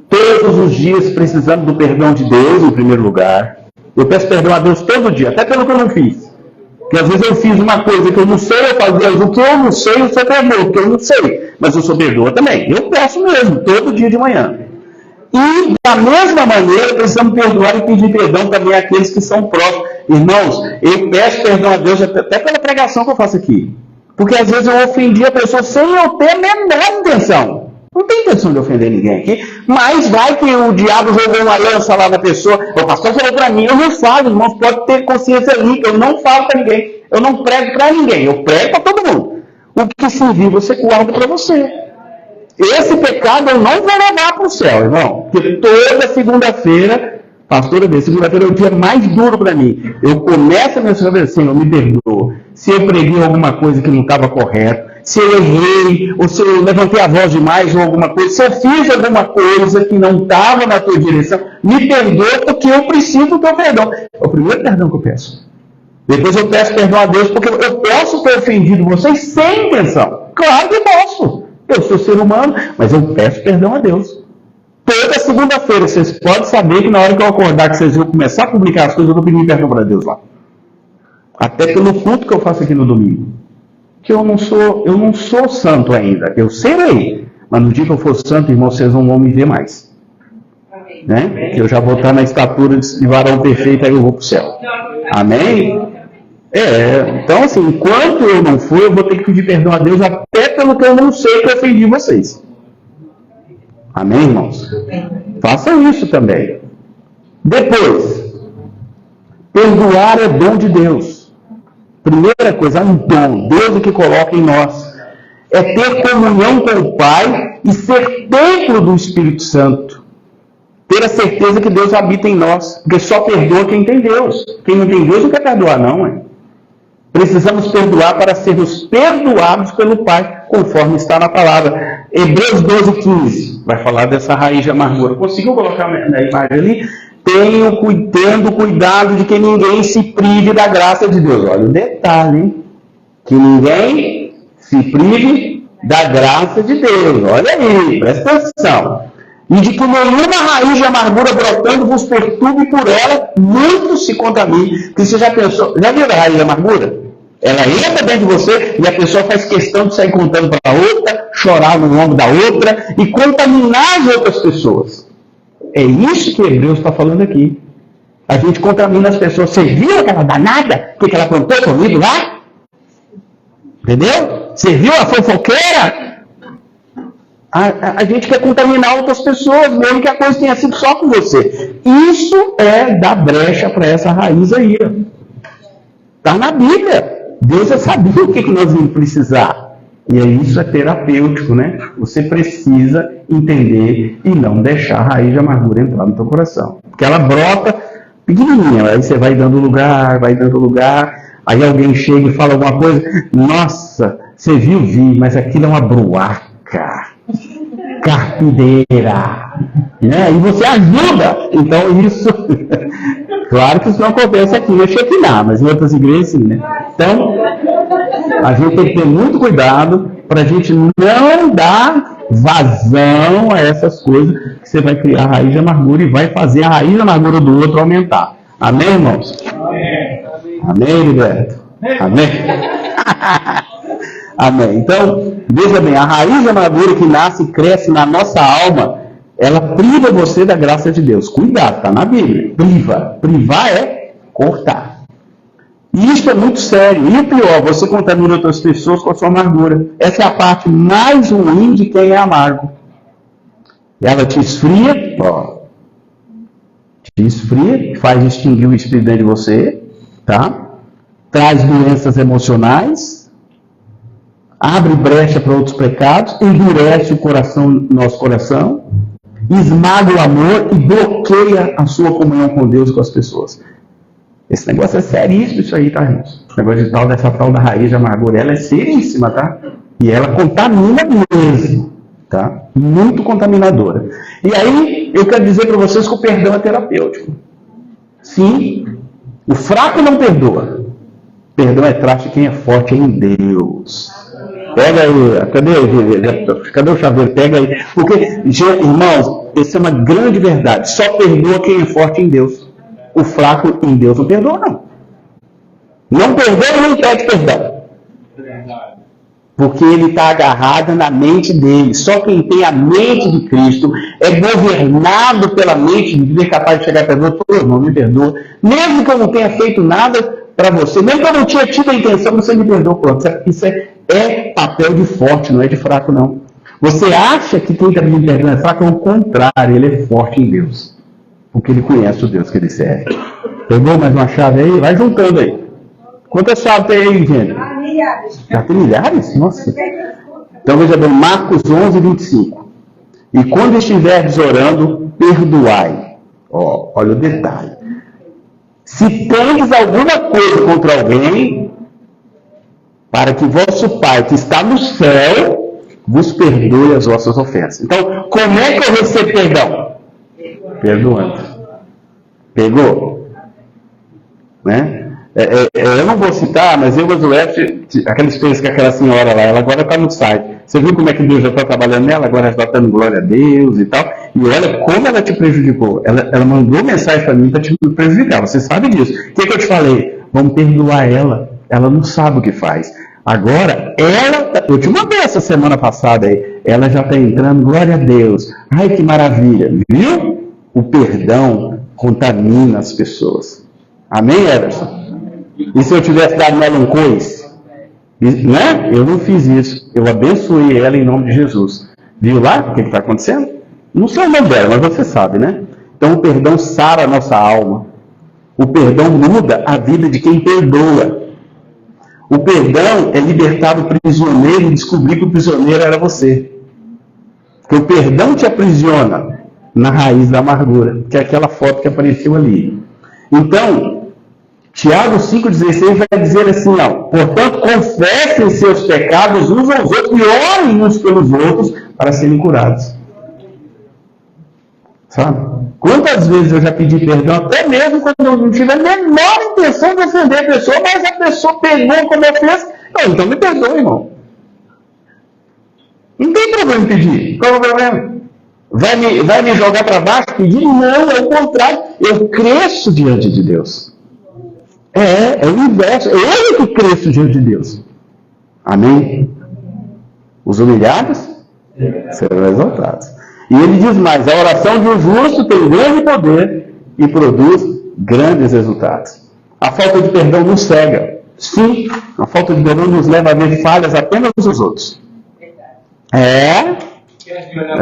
[SPEAKER 1] Todos os dias precisamos do perdão de Deus, em primeiro lugar. Eu peço perdão a Deus todo dia, até pelo que eu não fiz. Porque às vezes eu fiz uma coisa que eu não sei, eu falo, Deus, o que eu não sei, o Senhor perdoa, porque eu não sei. Mas o Senhor perdoa também. Eu peço mesmo, todo dia de manhã. E, da mesma maneira, precisamos perdoar e pedir perdão também àqueles que são próximos. Irmãos, eu peço perdão a Deus até pela pregação que eu faço aqui. Porque às vezes eu ofendi a pessoa sem eu ter a menor intenção. Não tem intenção de ofender ninguém aqui, mas vai que o diabo jogou uma lança lá na pessoa. O pastor falou para mim, eu não falo, irmãos, pode ter consciência limpa, eu não falo para ninguém. Eu não prego para ninguém, eu prego para todo mundo. O que servir, você guarda para você. Esse pecado eu não vou levar para o céu, irmão. Porque toda segunda-feira, pastora, segunda-feira é o dia mais duro para mim. Eu começo a mencionar, Senhor, me perdoa. Se eu preguei alguma coisa que não estava correta, se eu errei, ou se eu levantei a voz demais ou alguma coisa, se eu fiz alguma coisa que não estava na tua direção, me perdoa porque eu preciso do teu perdão. É o primeiro perdão que eu peço. Depois eu peço perdão a Deus porque eu posso ter ofendido vocês sem intenção. Claro que posso. Eu sou ser humano, mas eu peço perdão a Deus. Toda segunda-feira, vocês podem saber que na hora que eu acordar, que vocês vão começar a publicar as coisas, eu vou pedir perdão para Deus lá. Até pelo culto que eu faço aqui no domingo. Que eu não sou santo ainda. Eu serei. Mas no dia que eu for santo, irmão, vocês não vão me ver mais. Né? Que eu já vou estar na estatura de varão perfeito, aí eu vou para o céu. Amém? Então assim, enquanto eu não for, eu vou ter que pedir perdão a Deus até pelo que eu não sei que eu ofendi vocês. Amém, irmãos? Façam isso também. Depois, perdoar é dom de Deus. Primeira coisa, é um dom. Deus é que coloca em nós. É ter comunhão com o Pai e ser templo do Espírito Santo. Ter a certeza que Deus habita em nós. Porque só perdoa quem tem Deus. Quem não tem Deus não quer perdoar, não. Precisamos perdoar para sermos perdoados pelo Pai, conforme está na palavra. Hebreus 12:15 vai falar dessa raiz de amargura. Conseguiu colocar na imagem ali? Tendo cuidado de que ninguém se prive da graça de Deus. Olha o detalhe, hein? Que ninguém se prive da graça de Deus. Olha aí, presta atenção. E de que nenhuma raiz de amargura brotando vos perturbe e por ela muito se contamine. Porque você já pensou, já viu a raiz de amargura? Ela entra dentro de você e a pessoa faz questão de sair contando para a outra, chorar no ombro da outra e contaminar as outras pessoas. É isso que Hebreus está falando aqui. A gente contamina as pessoas. Você viu aquela danada? O que ela contou comigo lá? Entendeu? Você viu a fofoqueira? A gente quer contaminar outras pessoas, mesmo que a coisa tenha sido só com você. Isso é dar brecha para essa raiz aí. Está na Bíblia. Deus já sabia o que nós íamos precisar. E isso é terapêutico, né? Você precisa entender e não deixar a raiz de amargura entrar no teu coração. Porque ela brota pequenininha, aí você vai dando lugar, aí alguém chega e fala alguma coisa, nossa, você viu, mas aquilo é uma bruaca, carpideira, né? E você ajuda. Então isso, claro que isso não acontece aqui na Shekinah, mas em outras igrejas sim, né? Então, a gente tem que ter muito cuidado para a gente não dar vazão a essas coisas que você vai criar a raiz de amargura e vai fazer a raiz de amargura do outro aumentar. Amém, irmãos? Amém, Liberto? Amém? Amém. Então, veja bem, a raiz de amargura que nasce e cresce na nossa alma, ela priva você da graça de Deus. Cuidado, está na Bíblia. Priva. Privar é cortar. E isso é muito sério. E o pior, você contamina outras pessoas com a sua amargura. Essa é a parte mais ruim de quem é amargo. Ela te esfria, faz extinguir o espírito dentro de você, tá? traz doenças emocionais, abre brecha para outros pecados, endurece o coração, nosso coração, esmaga o amor e bloqueia a sua comunhão com Deus e com as pessoas. Esse negócio é seríssimo, isso aí, tá, gente? Esse negócio de dessa tal da raiz de amargura, ela é seríssima, tá? E ela contamina mesmo, tá? Muito contaminadora. E aí, eu quero dizer para vocês que o perdão é terapêutico. Sim, o fraco não perdoa. Perdão é traço de quem é forte em Deus. Pega aí, cadê o chaveiro? Pega aí. Porque, irmãos, essa é uma grande verdade. Só perdoa quem é forte em Deus. O fraco em Deus não perdoa, não. Não perdoa e não pede perdão. Porque ele está agarrado na mente dele. Só quem tem a mente de Cristo é governado pela mente de Deus, é capaz de chegar e perdoar. Pô, irmão, me perdoa. Mesmo que eu não tenha feito nada para você, mesmo que eu não tinha tido a intenção, você me perdoa. Pronto, isso é papel de forte, não é de fraco, não. Você acha que quem está pedindo perdão é fraco, é o contrário, ele é forte em Deus. Porque ele conhece o Deus que ele serve. Pegou mais uma chave aí? Vai juntando aí. Quantas chaves tem aí, gente? Já tem milhares? Nossa. Então veja bem, Marcos 11, 25. E quando estiveres orando, perdoai. Olha o detalhe. Se tendes alguma coisa contra alguém, para que vosso Pai que está no céu vos perdoe as vossas ofensas. Então, como é que eu recebo perdão? Perdoando. Pegou? Né? Eu não vou citar, mas eu, aquela experiência com aquela senhora lá, ela agora está no site. Você viu como é que Deus já está trabalhando nela? Agora ela está dando glória a Deus e tal. E olha como ela te prejudicou. Ela mandou mensagem para mim para te prejudicar. Você sabe disso. O que eu te falei? Vamos perdoar ela. Ela não sabe o que faz. Agora, eu te mandei essa semana passada aí. Ela já está entrando, glória a Deus. Ai, que maravilha. Viu? O perdão contamina as pessoas. Amém, Everson? E se eu tivesse dado nela um coice? Né? Eu não fiz isso. Eu abençoei ela em nome de Jesus. Viu lá o que está acontecendo? Não sei o nome dela, mas você sabe, né? Então o perdão sara a nossa alma. O perdão muda a vida de quem perdoa. O perdão é libertar o prisioneiro e descobrir que o prisioneiro era você. Porque o perdão te aprisiona na raiz da amargura, que é aquela foto que apareceu ali. Então, Tiago 5,16 vai dizer assim, portanto, confessem seus pecados uns aos outros e orem uns pelos outros para serem curados. Sabe? Quantas vezes eu já pedi perdão, até mesmo quando eu não tive a menor intenção de ofender a pessoa, mas a pessoa pegou como eu fiz, então me perdoe, irmão. Não tem problema em pedir. Qual é o problema? Vai me jogar para baixo? Pedir? Não, é o contrário. Eu cresço diante de Deus. É o inverso. Eu que cresço diante de Deus. Amém? Os humilhados serão exaltados. E ele diz mais, a oração de um justo tem grande poder e produz grandes resultados. A falta de perdão nos cega. Sim, a falta de perdão nos leva a ver falhas apenas dos outros. É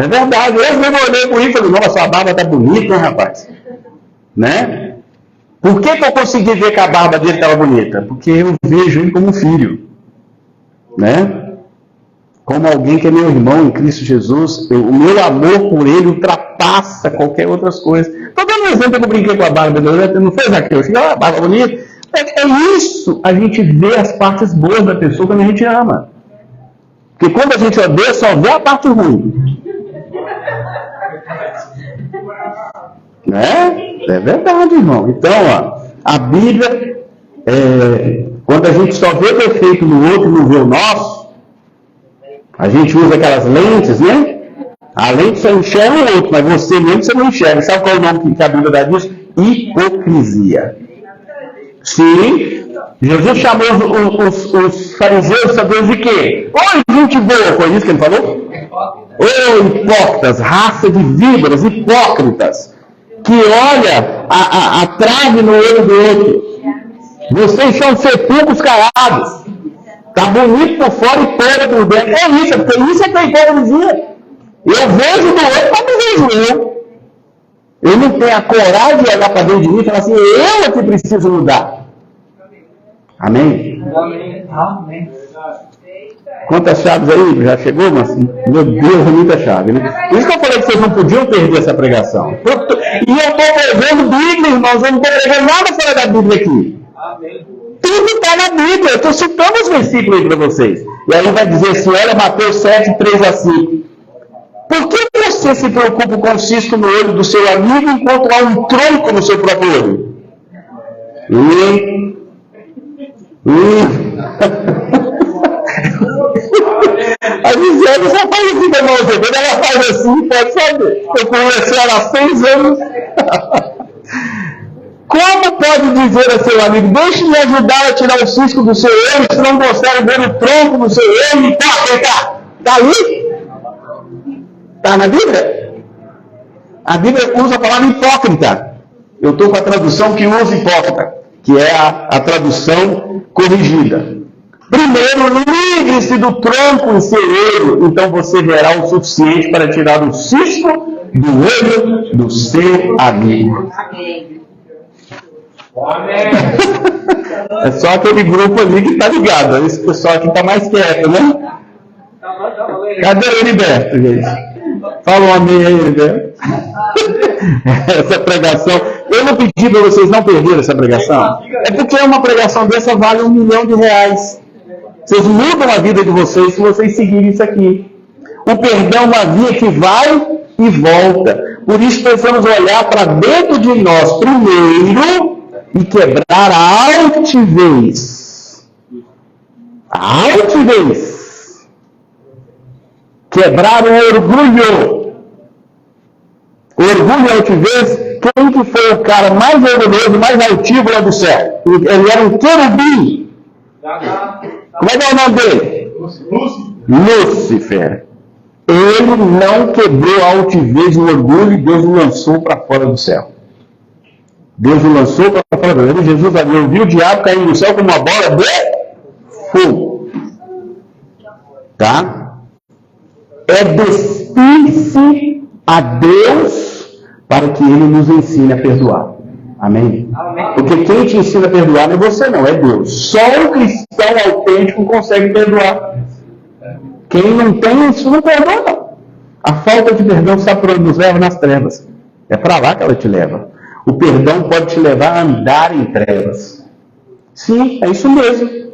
[SPEAKER 1] verdade. Eu mesmo olhei por isso e falei, nossa, sua barba está bonita, hein, rapaz? Né? Por que eu consegui ver que a barba dele estava bonita? Porque eu vejo ele como um filho. Né? Como alguém que é meu irmão em Cristo Jesus, o meu amor por ele ultrapassa qualquer outras coisa. Estou dando um exemplo que eu brinquei com a barba dele, não fez aquilo, eu cheguei lá, barba bonita. É isso, a gente vê as partes boas da pessoa quando a gente ama. Porque quando a gente odeia, só vê a parte ruim. É verdade, irmão. Então, a Bíblia, quando a gente só vê o defeito no outro e não vê o nosso, a gente usa aquelas lentes, né? A lente só enxerga o outro, mas você mesmo você não enxerga. Sabe qual é o nome que a Bíblia dá disso? Hipocrisia. Sim, Jesus chamou os fariseus sabendo de quê? Oi, gente boa, foi isso que ele falou? Ô, hipócritas, raça de víboras, hipócritas, que olha a trave no olho do outro. Vocês são sepulcros calados. Está bonito por fora e podre por dentro. É isso, porque isso é que a hipocrisia. Eu vejo do outro, mas não vejo eu. Eu não tenho a coragem de olhar para dentro de mim e falar assim, eu é que preciso mudar. Amém?
[SPEAKER 2] Amém.
[SPEAKER 1] Quantas chaves aí? Já chegou? Mas, meu Deus, é muita chave, né? Por isso que eu falei que vocês não podiam perder essa pregação. E eu estou pregando Bíblia, irmãos. Eu não estou pregando nada fora da Bíblia aqui.
[SPEAKER 2] Amém.
[SPEAKER 1] Tudo está na Bíblia. Eu estou citando os versículos aí para vocês. E aí vai dizer assim, olha Mateus 7, 3 a 5. Por que você se preocupa com o cisco no olho do seu amigo enquanto há um tronco no seu próprio olho? A Gisele só faz assim da mãozinha. Quando ela faz assim, pode saber. Eu conheci ela há 6 anos. Como pode dizer a seu amigo, deixe-me ajudar a tirar o cisco do seu olho, se não consegue ver o tronco do seu olho? Está ali? Está na Bíblia? A Bíblia usa a palavra hipócrita. Eu estou com a tradução que usa hipócrita, que é a tradução corrigida. Primeiro, livre-se do tronco em seu olho, então você verá o suficiente para tirar o cisco do olho do seu amigo.
[SPEAKER 2] Amém.
[SPEAKER 1] É só aquele grupo ali que está ligado. Esse pessoal aqui está mais quieto, né? Cadê o Heriberto, gente? Fala um amém aí, Heriberto. Essa pregação. Eu não pedi para vocês não perderem essa pregação. É porque uma pregação dessa vale R$1 milhão. Vocês mudam a vida de vocês se vocês seguirem isso aqui. O perdão é uma via que vai e volta. Por isso precisamos olhar para dentro de nós primeiro e quebrar a altivez. A altivez. Quebrar o orgulho. Orgulho e altivez. Quem que foi o cara mais orgulhoso, mais altivo lá do céu? Ele era um querubim. Como é que é o nome dele? Lúcifer. Ele não quebrou a altivez e o orgulho e Deus o lançou para fora do céu. Deus o lançou para fora do céu. Jesus viu o diabo caindo do céu como uma bola de fogo. Tá? É despir-se a Deus para que Ele nos ensine a perdoar. Amém? Porque quem te ensina a perdoar não é você não, é Deus. Só um cristão autêntico consegue perdoar. Quem não tem isso não perdoa não. A falta de perdão sabe para onde nos leva? Nas trevas. É para lá que ela te leva. O perdão pode te levar a andar em trevas. Sim, é isso mesmo.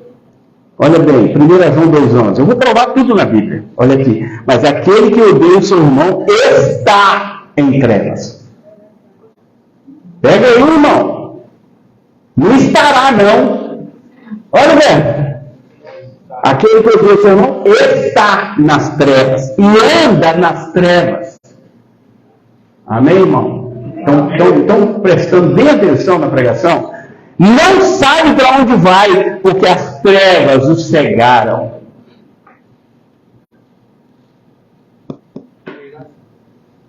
[SPEAKER 1] Olha bem, 1 João 2,11. Eu vou provar tudo na Bíblia. Olha aqui. Mas aquele que odeia o seu irmão está em trevas. Pega aí, irmão. Não estará, não. Olha bem. Aquele que odeia o seu irmão está nas trevas. E anda nas trevas. Amém, irmão? Então prestando bem atenção na pregação. Não sabe para onde vai, porque as trevas o cegaram.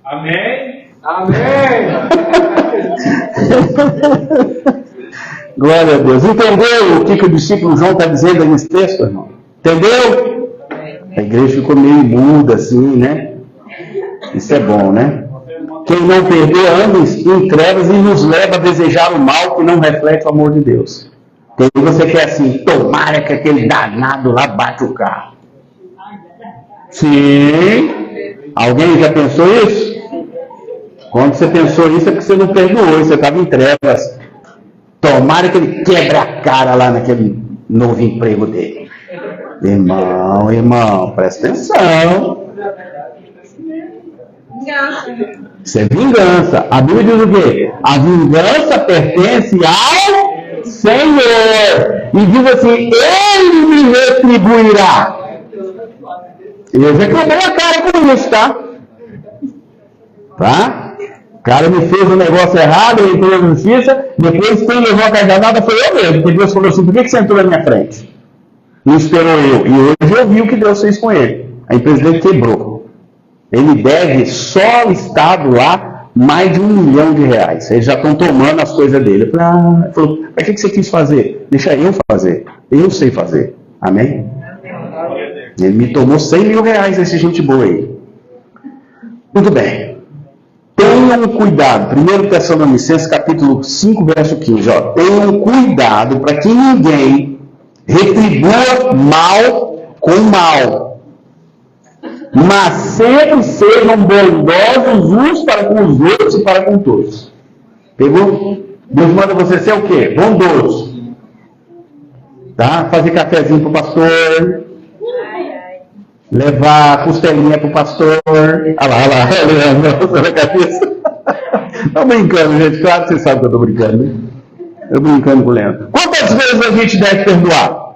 [SPEAKER 2] Amém? Amém!
[SPEAKER 1] Glória a Deus. Entendeu o que o discípulo João está dizendo nesse texto, irmão? Entendeu? A igreja ficou meio muda assim, né? Isso é bom, né? Quem não perdoa anda em trevas e nos leva a desejar o mal que não reflete o amor de Deus. Então você quer assim, tomara que aquele danado lá bate o carro. Sim. Alguém já pensou isso? Quando você pensou isso é porque você não perdoou, você estava em trevas. Tomara que ele quebre a cara lá naquele novo emprego dele. Irmão, presta atenção. Isso é vingança. A Bíblia diz o quê? A vingança pertence ao Senhor. E diz assim, Ele me retribuirá. Eu já quebrei a cara com isso, tá? O cara me fez um negócio errado, eu entrei na justiça, depois quem levou a carganada foi eu mesmo. Porque Deus falou assim, por que você entrou na minha frente? Não esperou eu. E hoje eu vi o que Deus fez com ele. A empresa dele quebrou. Ele deve só ao Estado lá mais de R$1 milhão. Eles já estão tomando as coisas dele. Ele falou, para que você quis fazer? Deixa eu fazer. Eu sei fazer. Amém? Ele me tomou R$100 mil, esse gente boa aí. Muito bem. Tenham cuidado. 1 Tessalonicenses capítulo 5, verso 15. Tenham cuidado para que ninguém Retribua mal com mal. Mas sempre sejam bondosos uns para com os outros e para com todos. Pegou? Deus manda você ser o quê? Bondoso. Tá? Fazer cafezinho pro pastor. Levar costelinha pro pastor. Olha lá, Leandro, na cabeça. Tô brincando, gente. Claro que vocês sabem que eu tô brincando, né? Eu brincando com o Leandro. Quantas vezes a gente deve perdoar?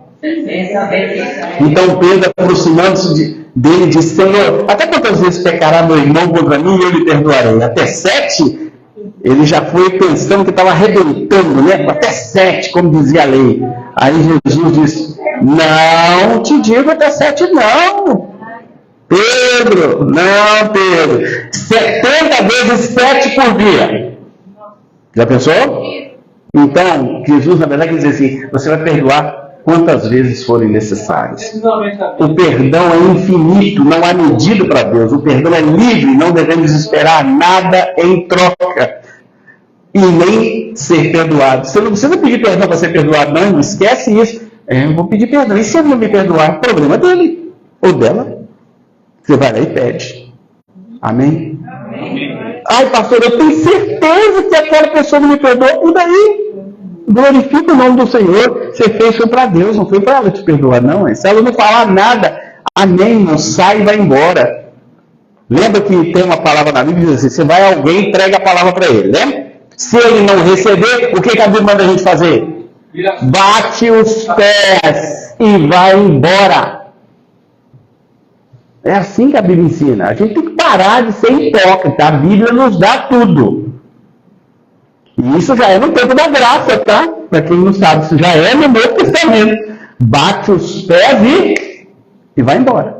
[SPEAKER 1] Então Pedro, aproximando-se dele, disse: Senhor, até quantas vezes pecará meu irmão contra mim e eu lhe perdoarei? Até 7? Ele já foi pensando que estava arrebentando, né? Até 7, como dizia a lei. Aí Jesus disse: não te digo até 7 não. Pedro, não, Pedro. 70 vezes 7 por dia. Já pensou? Então, Jesus, na verdade, diz assim: você vai perdoar quantas vezes forem necessárias. O perdão é infinito, não há medida para Deus. O perdão é livre, não devemos esperar nada em troca. E nem ser perdoado. Você não precisa pedir perdão para ser perdoado, não. Esquece isso. Eu vou pedir perdão. E se ele não me perdoar? Problema dele ou dela. Você vai lá e pede. Amém? Amém. Ai, pastor, eu tenho certeza que aquela pessoa não me perdoou. E daí? Glorifica o nome do Senhor. Você fez foi para Deus, não foi para ela te perdoar, não. Se ela não falar nada, amém, não sai e vai embora. Lembra que tem uma palavra na Bíblia que diz assim: você vai a alguém e entrega a palavra para ele, né? Se ele não receber, o que a Bíblia manda a gente fazer? Bate os pés e vai embora. É assim que a Bíblia ensina. A gente tem que parar de ser hipócrita. A Bíblia nos dá tudo. E isso já é no tempo da graça, tá? Para quem não sabe, isso já é no Novo Testamento. Bate os pés e vai embora.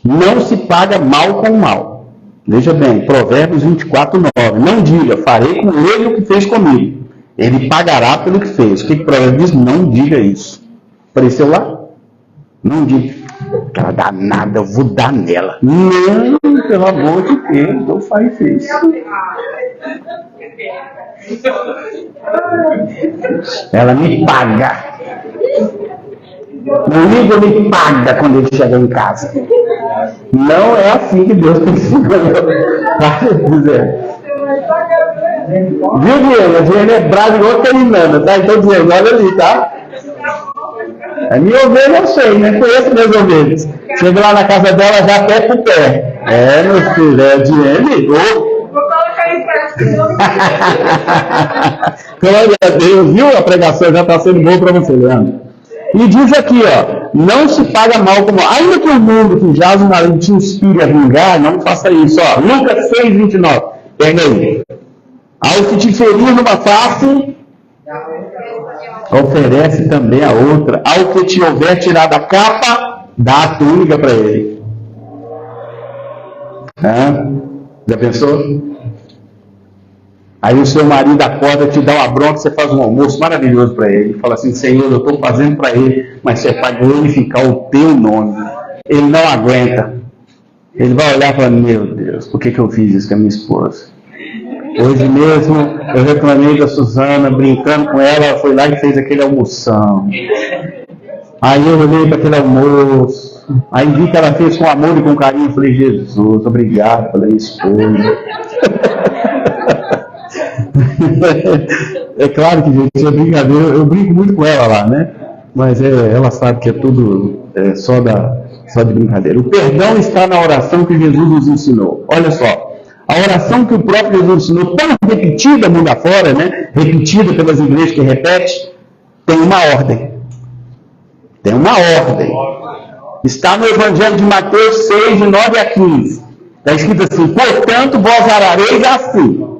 [SPEAKER 1] Não se paga mal com mal. Veja bem, Provérbios 24:9. Não diga: farei com ele o que fez comigo. Ele pagará pelo que fez. O que Provérbios diz? Não diga isso. Apareceu lá? Não diga: aquela danada, eu vou dar nela. Não, pelo amor de Deus, não faz isso. Ela me paga. O amigo me paga quando ele chega em casa. Não é assim que Deus tem ensinado. Viu, Diego? Ele é bravo igual Carinana, tá? Então, Diego, olha ali, tá? A minha ovelha eu sei, né? Conheço minhas ovelhas. Chego lá na casa dela, já pé pro pé. É, meu filho, é Diego. Vou colocar em prática. Glória a Deus, viu? A pregação já está sendo boa para você, Leandro. E diz aqui, ó: não se paga mal com mal. Ainda que o mundo que jaz na lei te inspire a vingar, não faça isso, ó. Lucas 6:29. Pega aí. Ao que te ferir numa face, oferece também a outra. Ao que te houver tirado a capa, dá a túnica para ele. Já pensou? Aí o seu marido acorda, te dá uma bronca, você faz um almoço maravilhoso para ele. Fala assim: Senhor, eu estou fazendo para ele, mas você é para glorificar o teu nome. Ele não aguenta. Ele vai olhar e falar: meu Deus, por que eu fiz isso com a minha esposa? Hoje mesmo eu reclamei da Suzana, brincando com ela, ela foi lá e fez aquele almoção. Aí eu olhei para aquele almoço, aí vi que ela fez com amor e com carinho. Falei: Jesus, obrigado pela minha esposa. É claro que, gente, é brincadeira. Eu brinco muito com ela lá, né? Mas ela sabe que é tudo só de brincadeira. O perdão está na oração que Jesus nos ensinou. Olha só, a oração que o próprio Jesus ensinou, tão repetida mundo afora, né? Repetida pelas igrejas que repete, tem uma ordem. Tem uma ordem. Está no Evangelho de Mateus 6, de 9 a 15. Está escrito assim: portanto, vós orareis assim: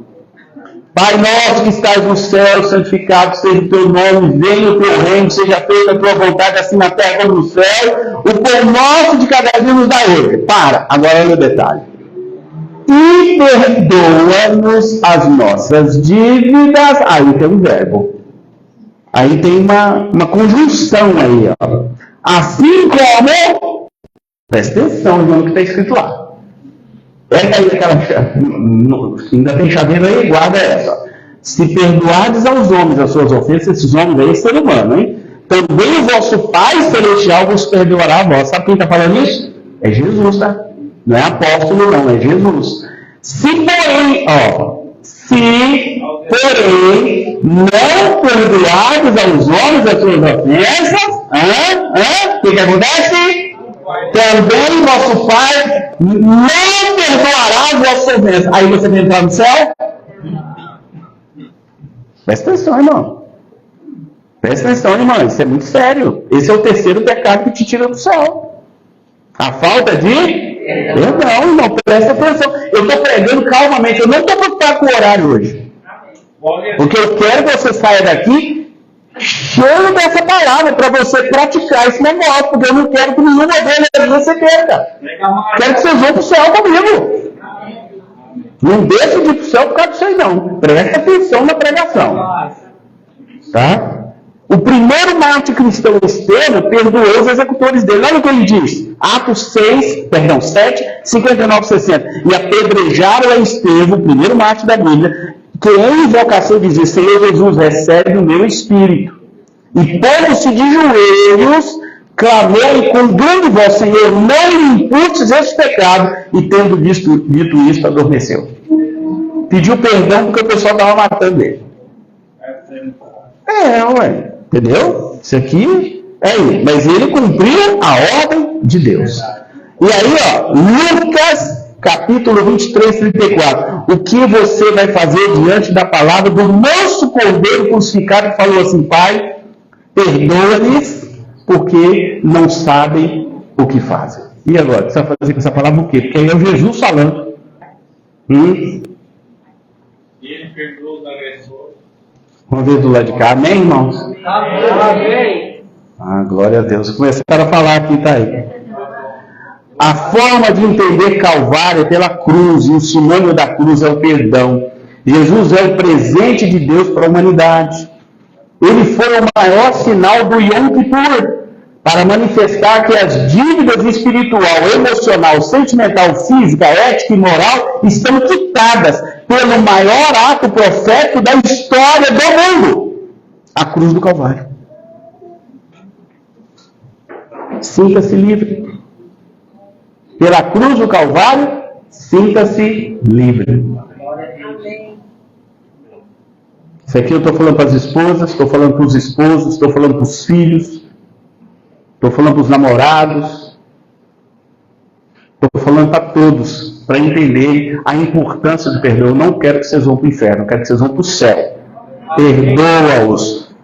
[SPEAKER 1] Pai nosso que estás no céu, santificado seja o teu nome, venha o teu reino, seja feita a tua vontade, assim na terra como no céu. O pão nosso de cada dia nos dá hoje. Agora olha o detalhe. E perdoa-nos as nossas dívidas. Aí tem um verbo. Aí tem uma conjunção aí, ó. Assim como, presta atenção no que está escrito lá. Ainda tem chaveira aí, guarda essa. Se perdoardes aos homens as suas ofensas, esses homens aí é ser humano, hein? também o vosso Pai Celestial vos perdoará a vós. Sabe quem está falando isso? É Jesus, tá? Não é apóstolo, não, é Jesus. Se porém não perdoardes aos homens as suas ofensas, o que acontece? Também vosso Pai não perdoará as vossas ofensas. Aí você vai entrar no céu? Presta atenção, irmão. Presta atenção, irmão. Isso é muito sério. Esse é o terceiro pecado que te tira do céu. A falta de perdão, irmão. Presta atenção. Eu estou pregando calmamente. Eu não estou preocupado com o horário hoje. Porque eu quero que você saia daqui cheio dessa palavra para você praticar esse negócio. Porque eu não quero que nenhuma delas você perca. Quero que vocês vão para o céu comigo. Não deixe de ir para o céu por causa disso aí, não. Presta atenção na pregação. Tá? O primeiro mártir cristão Estevão perdoou os executores dele. Olha o que ele diz. Atos 7, 59 e 60. E apedrejaram a Estevão, o primeiro mártir da Bíblia, que em invocação dizia: Senhor Jesus, recebe o meu espírito. E pondo-se de joelhos, clamou com grande voz: Senhor, não lhe imputes esse pecado. E tendo dito isso, adormeceu. Pediu perdão porque o pessoal estava matando ele. Ué. Entendeu? Isso aqui é ele. Mas ele cumpriu a ordem de Deus. E aí, Lucas, capítulo 23, 34. O que você vai fazer diante da palavra do nosso Cordeiro crucificado, que falou assim: Pai, perdoa-lhes, porque não sabem o que fazem. E agora, você vai fazer com essa palavra o quê? Porque aí é o Jesus falando. Ele perdoa os agressores. Vamos ver do lado de cá. Amém, irmãos? Amém. Glória a Deus. Começaram a falar aqui, tá aí. A forma de entender Calvário é pela cruz, e o sinônimo da cruz é o perdão. Jesus é o presente de Deus para a humanidade. Ele foi o maior sinal do Yom Kippur, para manifestar que as dívidas espiritual, emocional, sentimental, física, ética e moral estão quitadas pelo maior ato profético da história do mundo, a cruz do Calvário. Sinta-se livre. Pela cruz do Calvário, sinta-se livre. Isso aqui eu estou falando para as esposas, estou falando para os esposos, estou falando para os filhos, estou falando para os namorados, estou falando para todos, para entenderem a importância do perdão. Eu não quero que vocês vão para o inferno, eu quero que vocês vão para o céu. Perdoa-os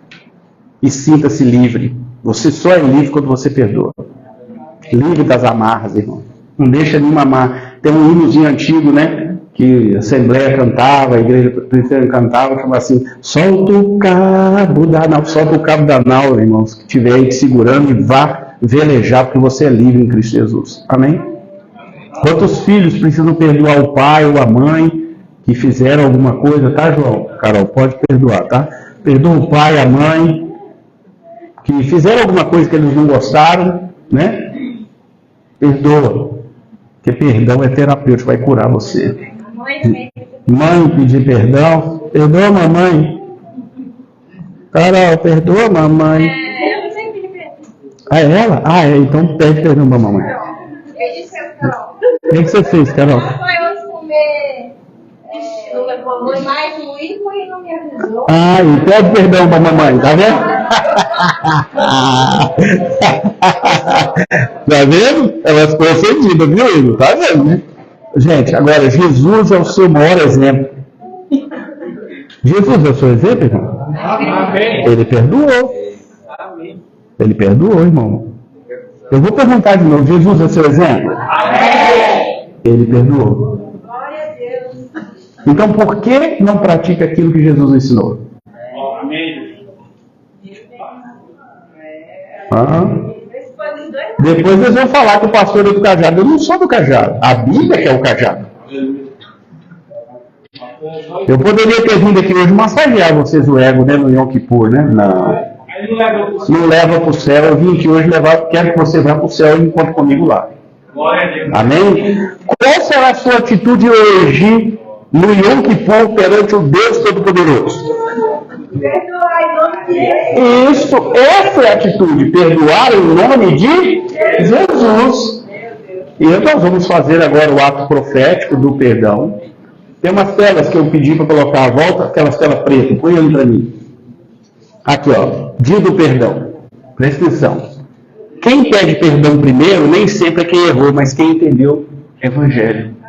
[SPEAKER 1] e sinta-se livre. Você só é livre quando você perdoa. Livre das amarras, irmão. Não deixa nenhuma amarra. Tem um hinozinho antigo, né? Que a Assembleia cantava, a Igreja Presbiteriana cantava, chamava assim: solta o cabo da nau, solta o cabo da nau, irmãos, que estiver aí te segurando, e vá velejar, porque você é livre em Cristo Jesus. Amém? Quantos filhos precisam perdoar o pai ou a mãe que fizeram alguma coisa, tá, João? Carol, pode perdoar, tá? Perdoa o pai, a mãe, que fizeram alguma coisa que eles não gostaram, né? Perdoa. Porque perdão é terapêutico, vai curar você. Mãe pedir perdão. Perdoa, mamãe. Carol, perdoa, mamãe.
[SPEAKER 3] Eu não sei pedir perdão.
[SPEAKER 1] É ela? Então pede perdão pra mamãe.
[SPEAKER 3] Eu disse pra Carol.
[SPEAKER 1] O que você fez, Carol?
[SPEAKER 3] Foi hoje comer. Não levou luz, mas o Igor não me avisou.
[SPEAKER 1] E pede perdão pra mamãe, tá vendo? Tá vendo? Ela ficou ofendida, viu, Igor? Tá vendo, né? Gente, agora, Jesus é o seu maior exemplo. Jesus é o seu exemplo, irmão? Amém. Ele perdoou. Amém. Ele perdoou, irmão. Eu vou perguntar de novo: Jesus é o seu exemplo? Amém. Ele perdoou.
[SPEAKER 3] Glória a Deus.
[SPEAKER 1] Então, por que não pratica aquilo que Jesus ensinou?
[SPEAKER 2] Amém.
[SPEAKER 1] Depois eles vão falar que o pastor é do cajado. Eu não sou do cajado. A Bíblia é o cajado. Eu poderia ter vindo aqui hoje massagear vocês o ego, né, no Yom Kippur, né? Não leva para o céu. Eu vim aqui hoje quero que você vá para o céu e encontre comigo lá. Amém? Qual será a sua atitude hoje no Yom Kippur perante o Deus Todo-Poderoso.
[SPEAKER 3] Perdoar em nome de Jesus.
[SPEAKER 1] Essa é a atitude, perdoar em nome de Jesus. E nós vamos fazer agora o ato profético do perdão. Tem umas telas que eu pedi para colocar à volta, aquelas telas pretas, põe ali para mim. Aqui, ó, dia do perdão. Presta atenção. Quem pede perdão primeiro nem sempre é quem errou, mas quem entendeu o Evangelho.